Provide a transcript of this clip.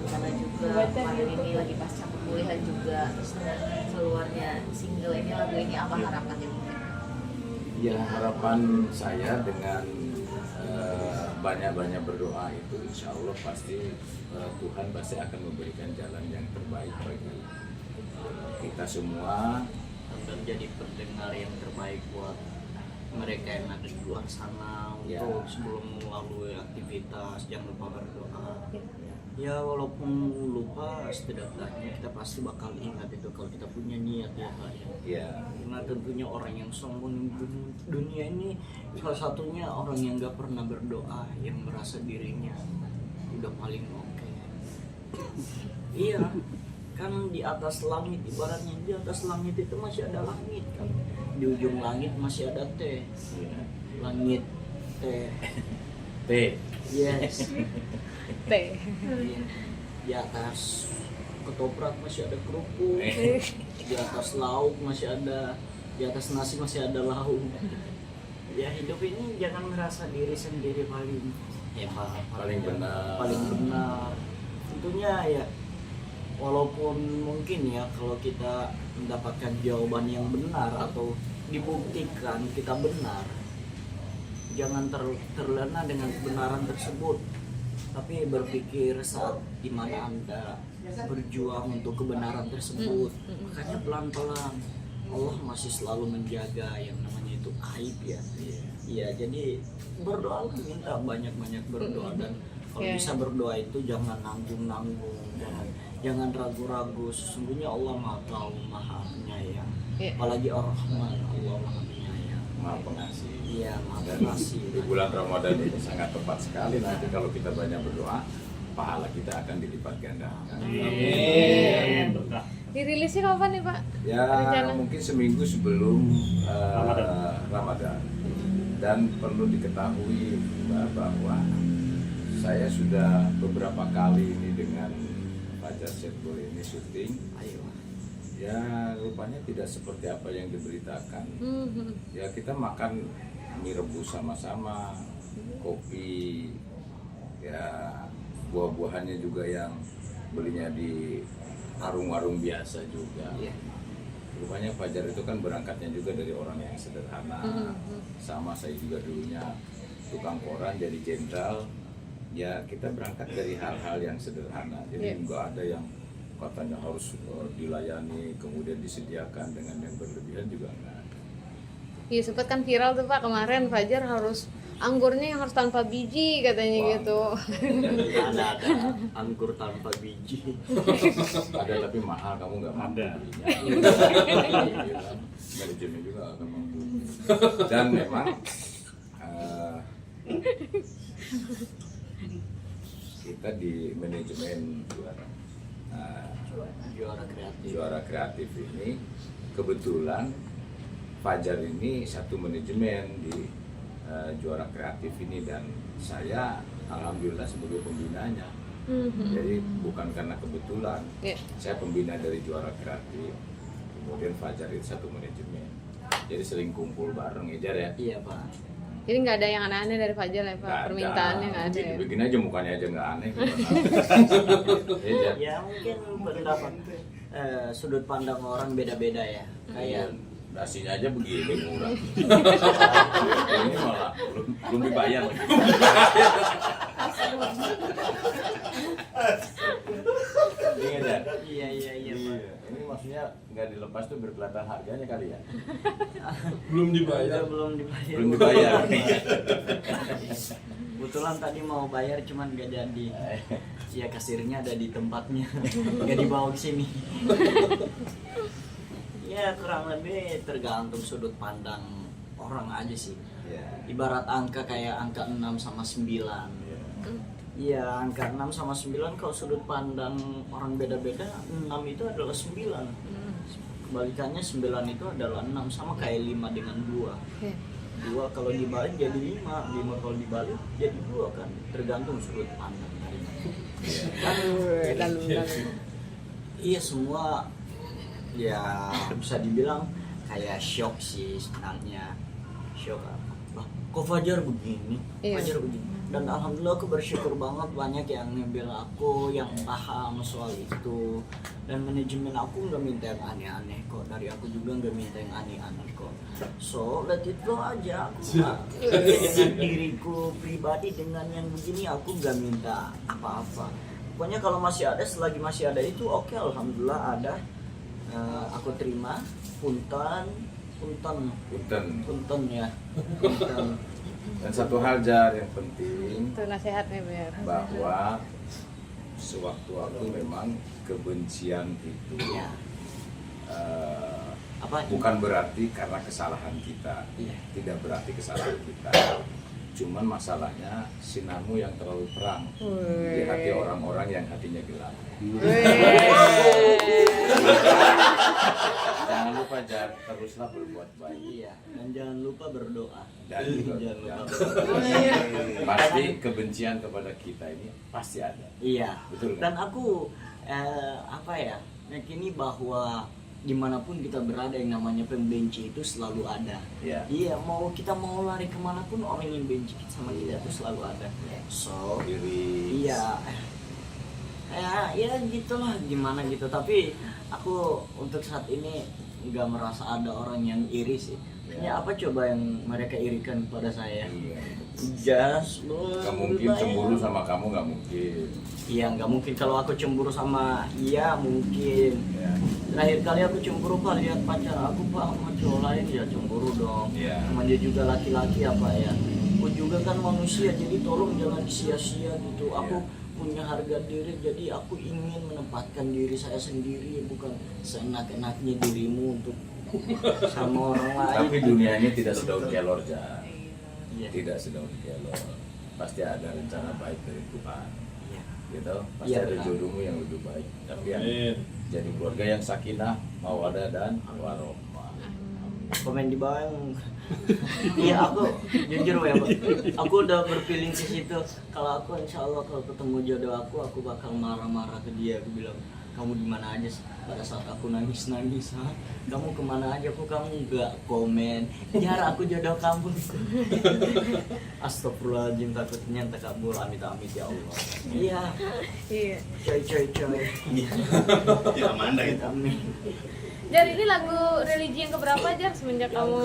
karena juga kemarin ini lagi pasca pemulihan juga, terus dengan keluarnya single ini, lagu ini apa harapannya mungkin? Ya, harapan saya dengan banyak-banyak berdoa itu insya Allah pasti Tuhan pasti akan memberikan jalan yang terbaik bagi kita semua dan jadi pendengar yang terbaik buat mereka yang ada di luar sana. Ya. Untuk sebelum melalui aktivitas jangan lupa berdoa. Ya walaupun lupa, setidaknya kita pasti bakal ingat itu kalau kita punya niat ya Pak ya. ya. Karena tentunya orang yang sombong di dunia ini salah satunya orang yang gak pernah berdoa, yang merasa dirinya udah paling oke. Iya, kan di atas langit, ibaratnya di atas langit itu masih ada langit kan, di ujung langit masih ada teh, langit teh, T. yes. Teh. Di atas ketoprak masih ada kerupuk, di atas lauk masih ada, di atas nasi masih ada lauk. Ya hidup ini jangan merasa diri sendiri paling hebat, Paling benar. paling benar. Tentunya ya walaupun mungkin ya kalau kita mendapatkan jawaban yang benar atau dibuktikan kita benar, jangan terlena dengan kebenaran tersebut, tapi berpikir saat dimana Anda berjuang untuk kebenaran tersebut. Makanya pelan-pelan Allah masih selalu menjaga yang namanya itu aib ya. Iya, jadi berdoa, minta banyak-banyak berdoa, dan kalau bisa berdoa itu jangan nanggung-nanggung, jangan ragu-ragu. Sesungguhnya Allah Maha Tahu, Maha Penyayang. Apalagi Ar-Rahman, Allah Maha Penyayang, Maha Pengasih. Iya, Maha Dan Pengasih. di bulan Ramadan ini sangat tepat sekali nanti kalau kita banyak berdoa, pahala kita akan dilipat gandakan. Amin. Dirilisnya kapan nih Pak? Ya Rencana? mungkin seminggu sebelum Ramadan. Dan perlu diketahui bahwa saya sudah beberapa kali ini dengan Fajar Setbol ini syuting. Ayo. Ya rupanya tidak seperti apa yang diberitakan. Ya kita makan mie rebus sama-sama, kopi, ya buah-buahannya juga yang belinya di warung-warung biasa juga. Iya. Rupanya Fajar itu kan berangkatnya juga dari orang yang sederhana. Sama saya juga dulunya tukang koran jadi jenderal. Ya kita berangkat dari hal-hal yang sederhana. Jadi nggak ada yang katanya harus dilayani kemudian disediakan dengan yang berlebihan juga enggak. Iya sempat kan viral tuh Pak kemarin, Fajar harus anggurnya yang harus tanpa biji katanya. Wah. Gitu. Ada anggur tanpa biji. Ada tapi mahal, kamu nggak mampu Ada. belinya. Manajemen juga akan mampu. Dan memang kita di manajemen juara kreatif ini kebetulan Fajar ini satu manajemen di juara kreatif ini, dan saya alhamdulillah sebagai pembinanya. Jadi bukan karena kebetulan, saya pembina dari juara kreatif, kemudian Fajar itu satu manajemen. Jadi sering kumpul bareng ya Jar ya. Iya Pak. Jadi nggak ada yang aneh-aneh dari Fajar ya Pak, Nggak ada. permintaannya nggak ada ya? Begini aja mukanya aja nggak aneh. Ya, Jar. Ya mungkin pendapat sudut pandang orang beda-beda ya. Kayak Dasinya aja begini murah. Ini malah belum dibayar. Iya Jar. iya Pak. Ini maksudnya nggak dilepas tuh berkelihatan harganya kali ya. Belum dibayar. Belum dibayar. Belum dibayar. Kebetulan tadi mau bayar cuman gak jadi. Ya kasirnya ada di tempatnya, gak dibawa ke sini. Ya kurang lebih tergantung sudut pandang orang aja sih. Ya. Ibarat angka kayak angka 6 sama 9. Iya, angka 6 sama 9 kalau sudut pandang orang beda-beda, 6 itu adalah 9. Kebalikannya 9 itu adalah 6, sama kayak 5 dengan 2. 2 kalau dibalik jadi 5, 5 kalau dibalik jadi 2 kan. Tergantung sudut pandang. Lalu. Iya semua ya bisa dibilang kayak shock sih sebenarnya. Shock apa? Lah, kok Fajar begini? Iya. Fajar begini. Dan alhamdulillah aku bersyukur banget banyak yang ngebela aku, yang paham soal itu. Dan manajemen aku nggak minta yang aneh-aneh kok, dari aku juga nggak minta yang aneh-aneh kok. So let it go aja. Aku dengan diriku pribadi dengan yang begini aku nggak minta apa-apa. Pokoknya kalau masih ada, selagi masih ada itu oke, alhamdulillah ada. Aku terima. Punten ya. Punten. Dan satu hal Jar yang penting, Itu nasihatnya biar. bahwa sewaktu-waktu memang kebencian itu Ya. Apa? bukan berarti karena kesalahan kita, Iya. tidak berarti kesalahan kita. Cuman masalahnya sinarmu yang terlalu terang di hati orang-orang yang hatinya gelap. Jangan lupa Jar, teruslah berbuat baik. Iya. Dan jangan lupa berdoa. Dan juga Jangan lupa jangan- pasti kebencian kepada kita ini pasti ada. Iya. Betul kan? Dan aku apa ya, yakini bahwa dimanapun kita berada yang namanya pembenci itu selalu ada. Iya. Iya, kita mau lari kemanapun orang yang benci sama kita itu selalu ada. So, Diri. iya. Ya gitulah, gimana gitu. Tapi aku untuk saat ini nggak merasa ada orang yang iri sih. Ya apa coba yang mereka irikan kepada saya? Iya. Just Gak mungkin cemburu sama kamu, gak mungkin. Iya, nggak mungkin. Kalau aku cemburu sama iya mungkin. Ya. Terakhir kali aku cemburu Pak, lihat pacar aku Pak sama cowok lain, ya cemburu dong. Iya. Sama dia juga laki-laki apa ya. Aku juga kan manusia, jadi tolong jangan sia-sia gitu. Aku punya harga diri, jadi aku ingin menempatkan diri saya sendiri, bukan seenak-enaknya dirimu untuk sama orang lain. Tapi dunia ini tidak sedaun kelor, Jar. Iya. Tidak sedaun kelor. Pasti ada rencana baik dari Tuhan. Iya. Gitu. Pasti Iya, ada benar. jodohmu yang lebih baik. Tapi yang Amin. jadi keluarga yang sakinah, mawadah dan warohmah. Komen di bawah yang iya, aku jujur ya Pak, aku udah berpilih ke situ. Kalau aku insya Allah kalau ketemu jodoh aku bakal marah-marah ke dia. Aku bilang, kamu di mana aja pada saat aku nangis, ha? Kamu kemana aja kok kamu nggak komen? Jar, aku jodoh kamu. Astagfirullahaladzim, takutnya takabur, amit-amit ya Allah. Iya, Iya. coy. Ya Amanda itu. Amin. Jar, ini lagu religi yang keberapa Jar semenjak kamu